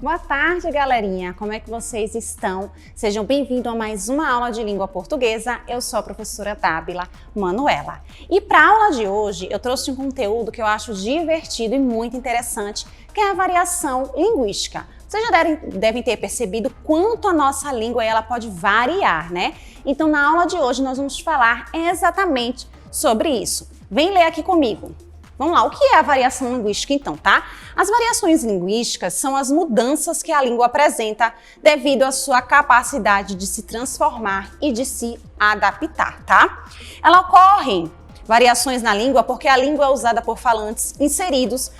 Boa tarde, galerinha! Como é que vocês estão? Sejam bem-vindos a mais uma aula de língua portuguesa. Eu sou a professora Dábila Manuela. E para a aula de hoje, eu trouxe um conteúdo que eu acho divertido e muito interessante, que é a variação linguística. Vocês já devem ter percebido quanto a nossa língua ela pode variar, né? Então, na aula de hoje, nós vamos falar exatamente sobre isso. Vem ler aqui comigo. Vamos lá, o que é a variação linguística então, tá? As variações linguísticas são as mudanças que a língua apresenta devido à sua capacidade de se transformar e de se adaptar, tá? Ela ocorre variações na língua porque a língua é usada por falantes inseridos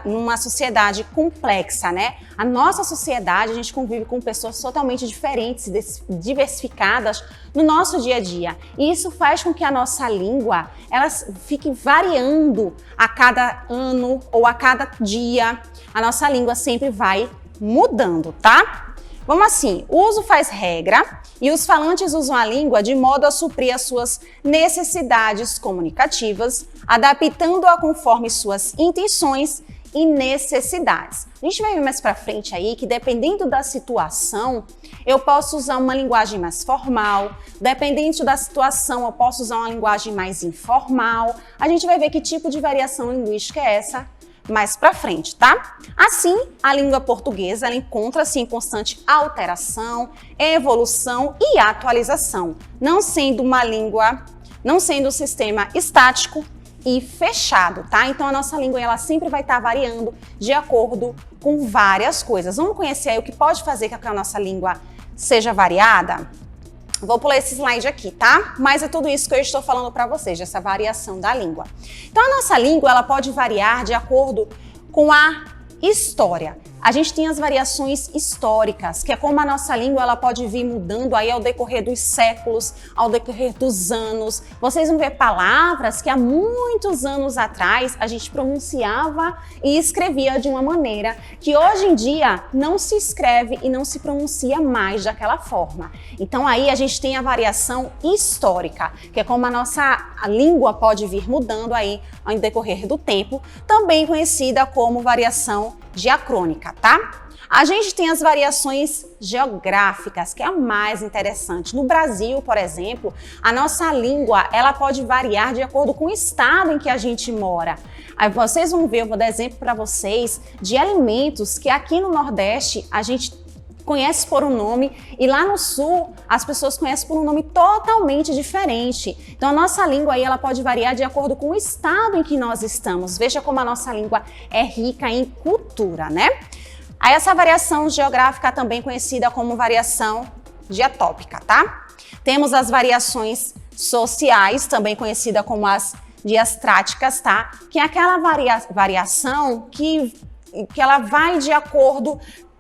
numa sociedade complexa, né? A nossa sociedade, a gente convive com pessoas totalmente diferentes e diversificadas no nosso dia a dia. E isso faz com que a nossa língua, ela fique variando a cada ano ou a cada dia. A nossa língua sempre vai mudando, tá? Vamos assim, o uso faz regra e os falantes usam a língua de modo a suprir as suas necessidades comunicativas, adaptando-a conforme suas intenções e necessidades. A gente vai ver mais pra frente aí que dependendo da situação, eu posso usar uma linguagem mais formal, dependente da situação, eu posso usar uma linguagem mais informal. A gente vai ver que tipo de variação linguística é essa mais pra frente, tá? Assim, a língua portuguesa ela encontra-se em constante alteração, evolução e atualização, não sendo um sistema estático e fechado, tá? Então a nossa língua ela sempre vai estar variando de acordo com várias coisas. Vamos conhecer aí o que pode fazer com que a nossa língua seja variada? Vou pular esse slide aqui, tá? Mas é tudo isso que eu estou falando para vocês, dessa variação da língua. Então, a nossa língua, ela pode variar de acordo com a história. A gente tem as variações históricas, que é como a nossa língua ela pode vir mudando aí ao decorrer dos séculos, ao decorrer dos anos. Vocês vão ver palavras que há muitos anos atrás a gente pronunciava e escrevia de uma maneira que hoje em dia não se escreve e não se pronuncia mais daquela forma. Então aí a gente tem a variação histórica, que é como a língua pode vir mudando aí ao decorrer do tempo, também conhecida como variação diacrônica, tá? A gente tem as variações geográficas, que é a mais interessante. No Brasil, por exemplo, a nossa língua, ela pode variar de acordo com o estado em que a gente mora. Aí vocês vão ver, eu vou dar exemplo para vocês de alimentos que aqui no Nordeste a gente conhece por um nome e lá no Sul as pessoas conhecem por um nome totalmente diferente. Então a nossa língua aí ela pode variar de acordo com o estado em que nós estamos. Veja como a nossa língua é rica em cultura, né? Aí essa variação geográfica também conhecida como variação diatópica, tá? Temos as variações sociais, também conhecida como as diastráticas, tá? Que é aquela variação que ela vai de acordo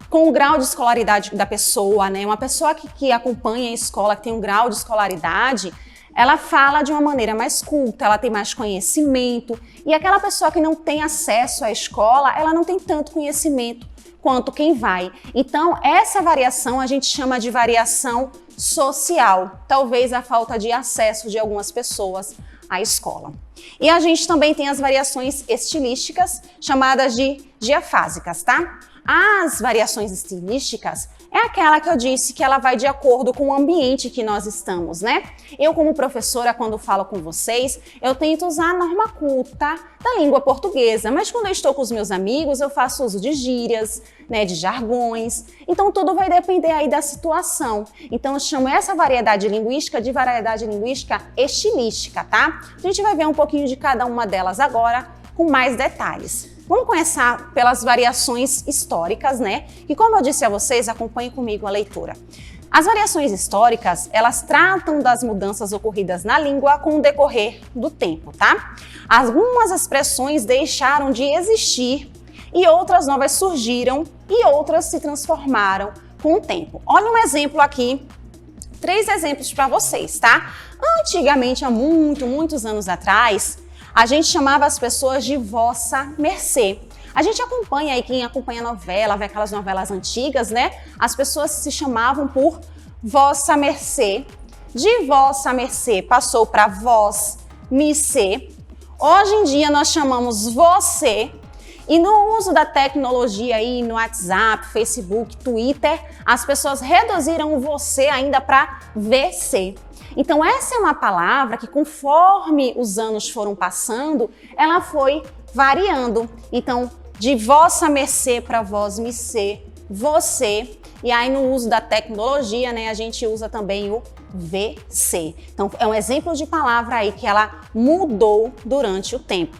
com o grau de escolaridade da pessoa, né? Uma pessoa que acompanha a escola, que tem um grau de escolaridade, ela fala de uma maneira mais culta, ela tem mais conhecimento. E aquela pessoa que não tem acesso à escola, ela não tem tanto conhecimento quanto quem vai. Então, essa variação a gente chama de variação social. Talvez a falta de acesso de algumas pessoas à escola. E a gente também tem as variações estilísticas, chamadas de diafásicas, tá? As variações estilísticas é aquela que eu disse que ela vai de acordo com o ambiente que nós estamos, né? Eu, como professora, quando falo com vocês, eu tento usar a norma culta da língua portuguesa, mas quando eu estou com os meus amigos, eu faço uso de gírias, né, de jargões. Então, tudo vai depender aí da situação. Então, eu chamo essa variedade linguística de variedade linguística estilística, tá? A gente vai ver um pouquinho de cada uma delas agora, com mais detalhes. Vamos começar pelas variações históricas, né? E como eu disse a vocês, acompanhem comigo a leitura. As variações históricas, elas tratam das mudanças ocorridas na língua com o decorrer do tempo, tá? Algumas expressões deixaram de existir e outras novas surgiram e outras se transformaram com o tempo. Olha um exemplo aqui, 3 exemplos para vocês, tá? Antigamente, há muitos anos atrás, a gente chamava as pessoas de vossa mercê. A gente acompanha aí, quem acompanha a novela, vê aquelas novelas antigas, né? As pessoas se chamavam por vossa mercê. De vossa mercê passou para vós, missê. Hoje em dia nós chamamos você E no uso da tecnologia aí, no WhatsApp, Facebook, Twitter, as pessoas reduziram o você ainda para VC. Então essa é uma palavra que conforme os anos foram passando, ela foi variando. Então de vossa mercê para vós me ser, você. E aí no uso da tecnologia, né, a gente usa também o VC. Então é um exemplo de palavra aí que ela mudou durante o tempo.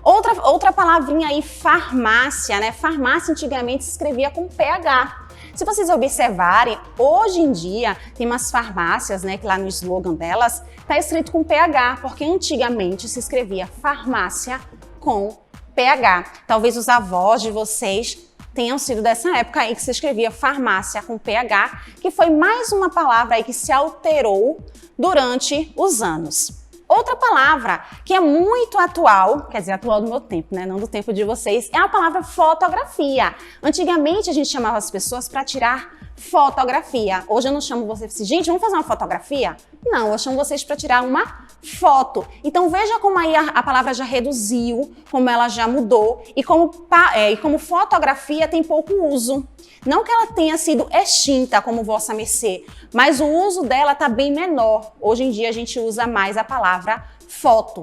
Outra palavrinha aí, farmácia, né? Farmácia antigamente se escrevia com PH. Se vocês observarem, hoje em dia tem umas farmácias, né, que lá no slogan delas tá escrito com PH, porque antigamente se escrevia farmácia com PH. Talvez os avós de vocês tenham sido dessa época aí que se escrevia farmácia com PH, que foi mais uma palavra aí que se alterou durante os anos. Outra palavra que é muito atual, quer dizer, atual do meu tempo, né? Não do tempo de vocês, é a palavra fotografia. Antigamente a gente chamava as pessoas para tirar fotografia. Hoje eu não chamo vocês assim, gente, vamos fazer uma fotografia? Não, eu chamo vocês para tirar uma foto. Então veja como aí a palavra já reduziu, como ela já mudou e como fotografia tem pouco uso. Não que ela tenha sido extinta como vossa mercê, mas o uso dela está bem menor. Hoje em dia a gente usa mais a palavra foto.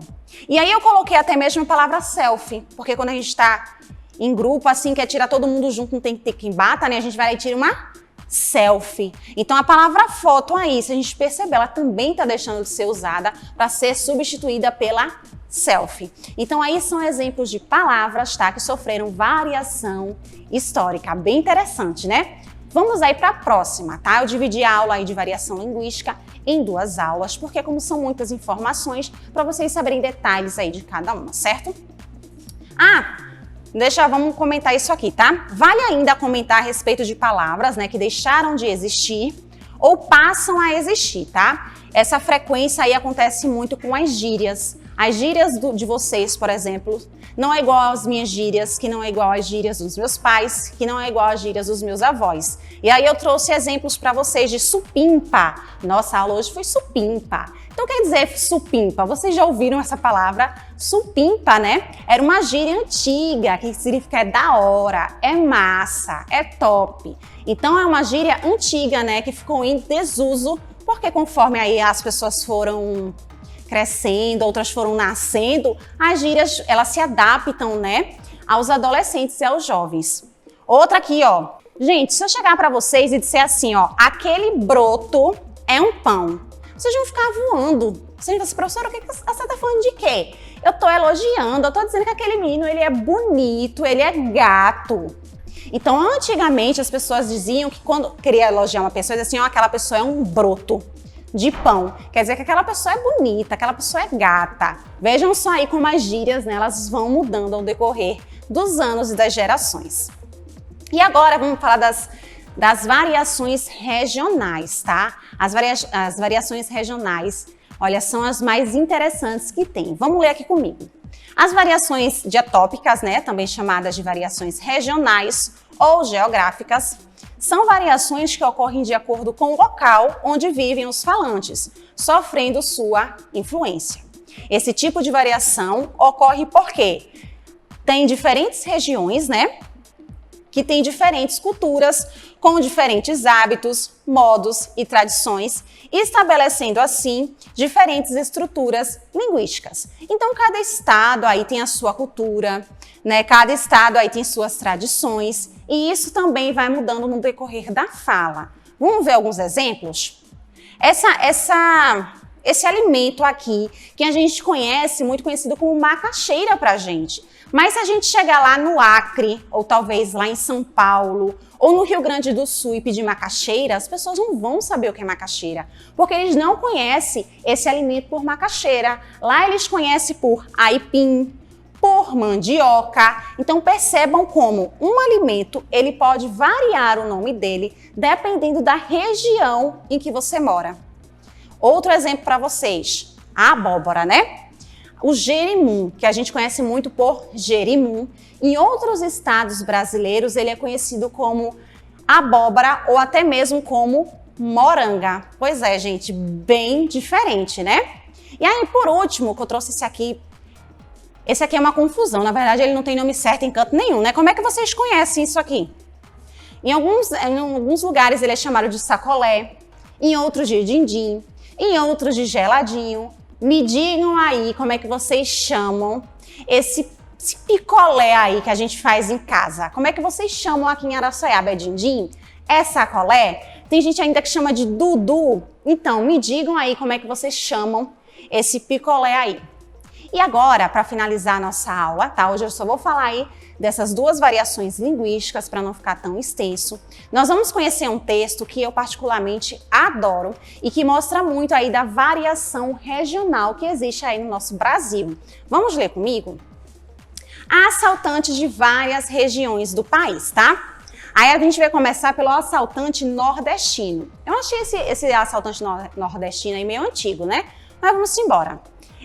E aí eu coloquei até mesmo a palavra selfie, porque quando a gente está em grupo assim, quer tirar todo mundo junto, não tem que ter quem bata, né? A gente vai lá e tira uma selfie. Então a palavra foto aí, se a gente perceber, ela também está deixando de ser usada para ser substituída pela selfie. Então aí são exemplos de palavras, tá, que sofreram variação histórica, bem interessante, né? Vamos aí para a próxima, tá? Eu dividi a aula aí de variação linguística em 2 aulas, porque como são muitas informações, para vocês saberem detalhes aí de cada uma, certo? Vamos comentar isso aqui, tá? Vale ainda comentar a respeito de palavras, né, que deixaram de existir ou passam a existir, tá? Essa frequência aí acontece muito com as gírias. As gírias de vocês, por exemplo, não é igual às minhas gírias, que não é igual às gírias dos meus pais, que não é igual às gírias dos meus avós. E aí eu trouxe exemplos para vocês de supimpa. Nossa aula hoje foi supimpa. Então quer dizer supimpa, vocês já ouviram essa palavra? Supimpa, né? Era uma gíria antiga, que significa é da hora, é massa, é top. Então é uma gíria antiga, né, que ficou em desuso, porque conforme aí as pessoas foram crescendo, outras foram nascendo, as gírias, elas se adaptam, né, aos adolescentes e aos jovens. Outra aqui, ó. Gente, se eu chegar para vocês e disser assim, ó, aquele broto é um pão, vocês vão ficar voando. Vocês vão dizer, professora, o que você tá falando de quê? Eu tô elogiando, eu tô dizendo que aquele menino, ele é bonito, ele é gato. Então, antigamente, as pessoas diziam que quando queria elogiar uma pessoa, diziam assim, ó, aquela pessoa é um broto de pão. Quer dizer que aquela pessoa é bonita, aquela pessoa é gata. Vejam só aí como as gírias, né, elas vão mudando ao decorrer dos anos e das gerações. E agora vamos falar das variações regionais, tá? As variações regionais, olha, são as mais interessantes que tem. Vamos ler aqui comigo. As variações dietópicas, né, também chamadas de variações regionais ou geográficas, são variações que ocorrem de acordo com o local onde vivem os falantes, sofrendo sua influência. Esse tipo de variação ocorre porque tem diferentes regiões, né, que têm diferentes culturas, com diferentes hábitos, modos e tradições, estabelecendo assim diferentes estruturas linguísticas. Então, cada estado aí tem a sua cultura, né? Cada estado aí tem suas tradições, e isso também vai mudando no decorrer da fala. Vamos ver alguns exemplos? Esse alimento aqui, que a gente conhece, muito conhecido como macaxeira pra gente. Mas se a gente chegar lá no Acre, ou talvez lá em São Paulo, ou no Rio Grande do Sul e pedir macaxeira, as pessoas não vão saber o que é macaxeira, porque eles não conhecem esse alimento por macaxeira. Lá eles conhecem por aipim, por mandioca. Então percebam como um alimento, ele pode variar o nome dele dependendo da região em que você mora. Outro exemplo para vocês, a abóbora, né? O jerimum, que a gente conhece muito por jerimum, em outros estados brasileiros ele é conhecido como abóbora ou até mesmo como moranga. Pois é, gente, bem diferente, né? E aí, por último, que eu trouxe esse aqui, Esse aqui é uma confusão, na verdade ele não tem nome certo em canto nenhum, né? Como é que vocês conhecem isso aqui? Em alguns lugares ele é chamado de sacolé, em outros de din-din, em outros de geladinho. Me digam aí como é que vocês chamam esse picolé aí que a gente faz em casa. Como é que vocês chamam aqui em Araçoiaba? É din-din? É sacolé? Tem gente ainda que chama de dudu. Então, me digam aí como é que vocês chamam esse picolé aí. E agora, para finalizar a nossa aula, tá? Hoje eu só vou falar aí dessas duas variações linguísticas para não ficar tão extenso. Nós vamos conhecer um texto que eu particularmente adoro e que mostra muito aí da variação regional que existe aí no nosso Brasil. Vamos ler comigo? Há assaltantes de várias regiões do país, tá? Aí a gente vai começar pelo assaltante nordestino. Eu achei esse assaltante nordestino aí meio antigo, né? Mas vamos embora.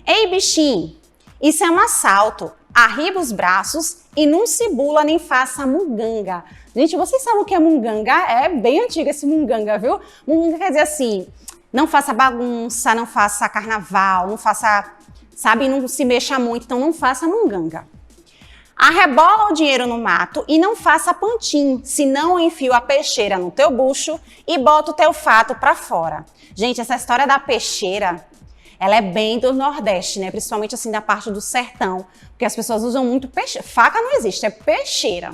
Ei, bichinho, isso é um assalto. Arriba os braços e não se bula nem faça munganga. Gente, vocês sabem o que é munganga? É bem antigo esse munganga, viu? Munganga quer dizer assim, não faça bagunça, não faça carnaval, não faça, sabe, não se mexa muito, então não faça munganga. Arrebola o dinheiro no mato e não faça pantim, senão eu enfio a peixeira no teu bucho e boto o teu fato pra fora. Gente, essa história da peixeira, ela é bem do Nordeste, né? Principalmente assim da parte do sertão, porque as pessoas usam muito peixeira. Faca não existe, é peixeira.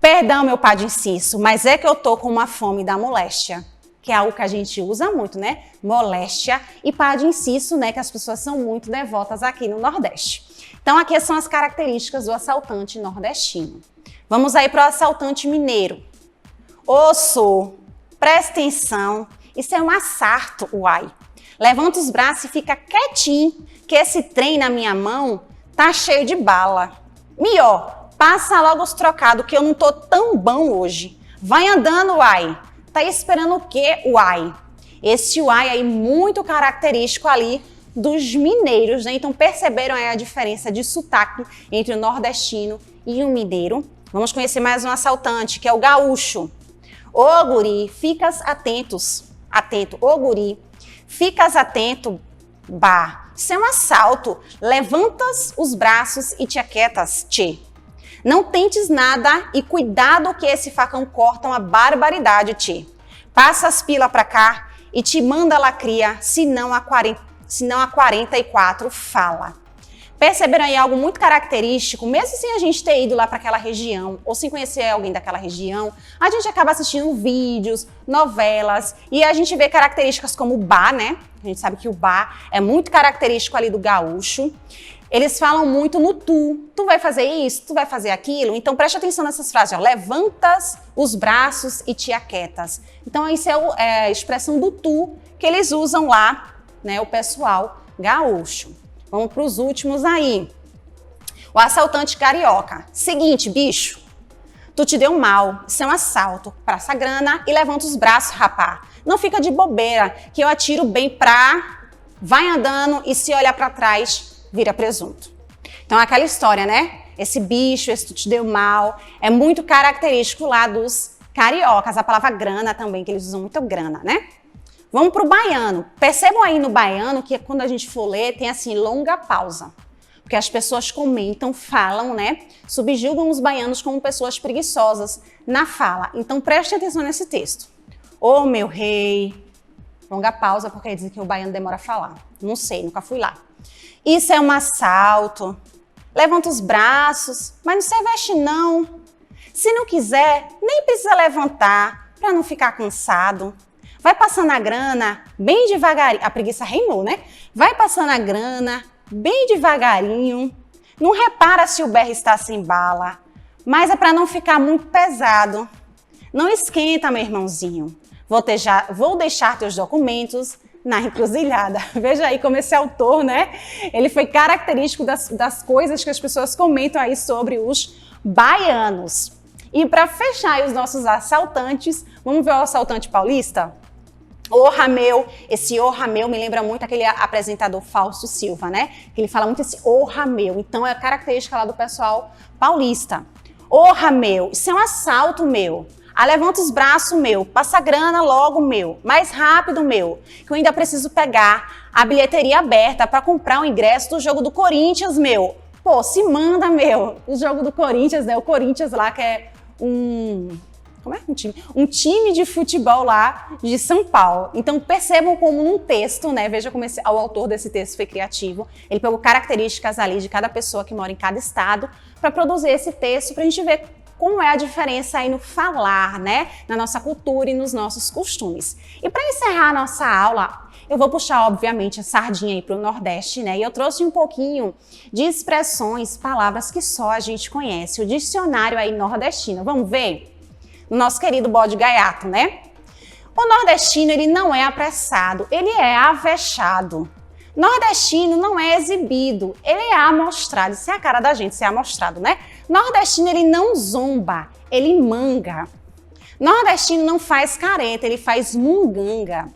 Perdão, meu pai de inciso, mas é que eu tô com uma fome da moléstia, que é algo que a gente usa muito, né? Moléstia e pá de inciso, né? Que as pessoas são muito devotas aqui no Nordeste. Então, aqui são as características do assaltante nordestino. Vamos aí para o assaltante mineiro. Osso, presta atenção, isso é um assarto, uai. Levanta os braços e fica quietinho, que esse trem na minha mão tá cheio de bala. Mió, passa logo os trocados, que eu não tô tão bom hoje. Vai andando, uai. Tá esperando o quê, uai? Esse uai aí muito característico ali dos mineiros, né? Então perceberam aí a diferença de sotaque entre o nordestino e o mineiro. Vamos conhecer mais um assaltante, que é o gaúcho. Ô guri, ficas atentos, atento, ô guri, ficas atento, bah, isso é um assalto, levantas os braços e te aquietas, tchê. Não tentes nada e cuidado que esse facão corta uma barbaridade, tchê. Passa as pilas pra cá e te manda lacria, senão a 44 fala. Perceberam aí algo muito característico, mesmo sem a gente ter ido lá para aquela região, ou sem conhecer alguém daquela região, a gente acaba assistindo vídeos, novelas, e a gente vê características como o bar, né? A gente sabe que o bar é muito característico ali do gaúcho. Eles falam muito no tu. Tu vai fazer isso, tu vai fazer aquilo. Então preste atenção nessas frases, ó. Levantas os braços e te aquietas. Então isso é a expressão do tu que eles usam lá, né, o pessoal gaúcho. Vamos para os últimos aí. O assaltante carioca. Seguinte, bicho, tu te deu mal, isso é um assalto. Passa a grana e levanta os braços, rapá. Não fica de bobeira, que eu atiro bem pra... Vai andando e se olhar para trás, vira presunto. Então é aquela história, né? Esse bicho, esse tu te deu mal, é muito característico lá dos cariocas. A palavra grana também, que eles usam muito grana, né? Vamos para o baiano. Percebam aí no baiano que quando a gente for ler, tem assim, longa pausa. Porque as pessoas comentam, falam, né? Subjugam os baianos como pessoas preguiçosas na fala. Então preste atenção nesse texto. Ô meu rei. Longa pausa porque dizem que o baiano demora a falar. Não sei, nunca fui lá. Isso é um assalto. Levanta os braços, mas não se veste não. Se não quiser, nem precisa levantar para não ficar cansado. Vai passando a grana bem devagarinho. A preguiça reinou, né? Vai passando a grana bem devagarinho. Não repara se o berro está sem bala. Mas é para não ficar muito pesado. Não esquenta, meu irmãozinho. Vou deixar teus documentos na encruzilhada. Veja aí como esse autor, né? Ele foi característico das coisas que as pessoas comentam aí sobre os baianos. E para fechar aí os nossos assaltantes, vamos ver o assaltante paulista? Orra meu, esse orra meu me lembra muito aquele apresentador Fausto Silva, né? Que ele fala muito esse orra meu, então é a característica lá do pessoal paulista. Orra meu, isso é um assalto meu. Ah, levanta os braços meu, passa a grana logo meu, mais rápido meu, que eu ainda preciso pegar a bilheteria aberta para comprar o ingresso do jogo do Corinthians meu. Pô, se manda, meu. O jogo do Corinthians, né? O Corinthians lá que é um time de futebol lá de São Paulo. Então percebam como num texto, né? Veja como o autor desse texto foi criativo. Ele pegou características ali de cada pessoa que mora em cada estado para produzir esse texto para a gente ver como é a diferença aí no falar, né? Na nossa cultura e nos nossos costumes. E para encerrar a nossa aula, eu vou puxar, obviamente, a sardinha aí para o Nordeste, né? E eu trouxe um pouquinho de expressões, palavras que só a gente conhece. O dicionário aí nordestino. Vamos ver? O nosso querido bode gaiato, né? O nordestino, ele não é apressado, ele é avexado. Nordestino não é exibido, ele é amostrado. Isso é a cara da gente, ser amostrado, né? Nordestino, ele não zomba, ele manga. Nordestino não faz careta, ele faz munganga.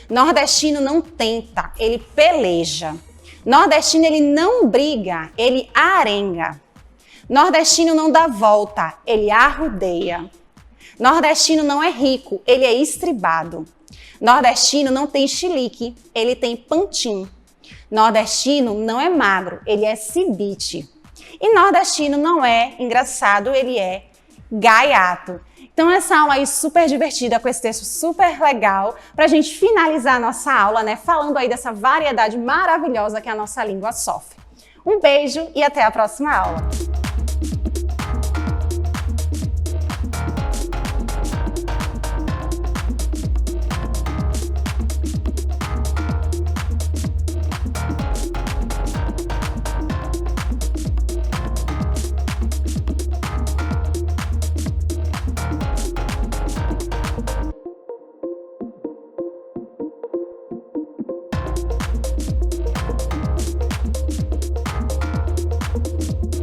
Nordestino não tenta, ele peleja. Nordestino, ele não briga, ele arenga. Nordestino não dá volta, ele arrudeia. Nordestino não é rico, ele é estribado. Nordestino não tem chilique, ele tem pantim. Nordestino não é magro, ele é cibite. E nordestino não é engraçado, ele é gaiato. Então essa aula aí super divertida, com esse texto super legal, pra gente finalizar a nossa aula, né, falando aí dessa variedade maravilhosa que a nossa língua sofre. Um beijo e até a próxima aula!